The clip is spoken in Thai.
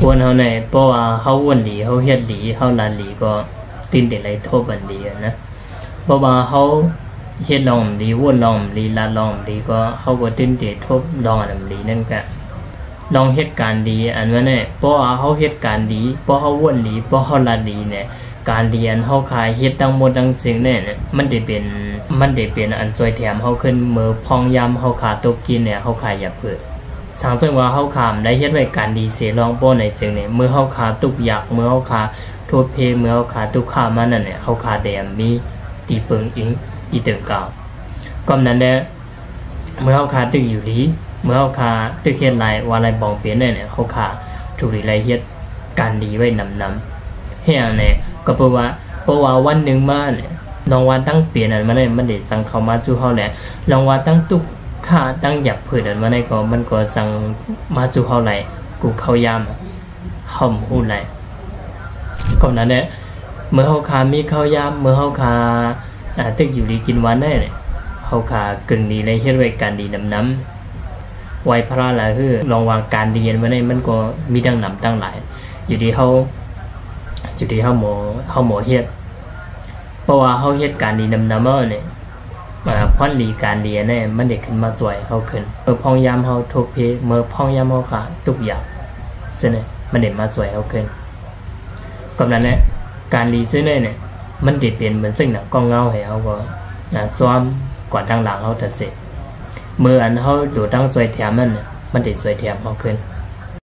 กวนเขาเนี่ยเพราะว่าเขาวันหลีเขาเฮ็ดหลีเขาลาหลีก็ตินเด็ดไรโทษบันดีนะเพราะว่าเขาเฮ็ดลองดีวนลองดีลาลองดีก็เขาก็ตินเด็ดทบลองอันดีนั่นก็ลองเหตุการณ์ดีอันนั้นเนี่ยเพราะว่าเขาเหตุการณ์ดีเพราะเขาวนดีเพราะเขาลาดีเนี่ยการเรียนเขาขายเฮ็ดทั้งหมดทั้งสิ่งเนี่ยมันได้เป็นอันจอยแถมเขาขึ้นมือพองยำเขาขาตกกินเนี่ยเขาขายอย่าเปิดสังเกตว่าเขาขามได้เฮ็ดไว้การดีเสียรองป้อในสิ่งเนี่ยเมื่อเขาขาตุกอยากเมื่อเขาขาโทษเพเมื่อเขาขาตุกขามันนั่นเนี่ยเขาขาแดมมีตีเปิงอิงอีเติงเก่าก็นั้นแหละเมื่อเขาขาตึกอยู่ดีเมื่อเขาขาตึกเฮ็ดลายว่าลายบองเปลี่ยนเนี่ยเขาขาถูกดีไรเฮ็ดการดีไว้นำเฮียเนี่ยก็เพราะว่าวันหนึ่งมาเนี่ยลองวันตั้งเปลี่ยนอันมาเนี่ยมันเด็ดสั่งเข้ามาสู่เขาแหละลองวันตั้งตุกค่าตั้งหยับเผื่ออันมาเนี่ยก็มันก็สั่งมาสู่เขาไหลกูเข้ายามห่อมหูไหลก็นั้นเนี่ยเมื่อเขาขามีเข้ายามเมื่อเขาขาตึกอยู่ดีกินวันได้เนี่ยเขาขากึ่งดีในเฮ็ดไว้การดีน้ำไว้พระละคือลองวางการดีมาเนี่ยมันก็มีตั้งนำตั้งหลายอยู่ดีเขาหมอเฮ็ดเพราะว่าเขาเฮ็ดการดีน้ำเนี่ยพอนลีการดีเนี่ยมันเด็กขึ้นมาสวยเขาขึ้นเมื่อพองยามเขาทุกเพเมื่อพองยามเขาขาตุกหยาบซึ่งเนี่ยมันเด็กมาสวยเขาขึ้นก็นั้นเนี่ยการรีซึ่งเนี่ยมันเด็ดเปลี่ยนเหมือนซึ่งกองเงาให้เขาก็ซ้อมก่อนทางหลังเขาจะเสร็จเมื่ออันเขาอยู่ตั้งสวยแถมมันเด็ดสวยแถมเขาขึ้น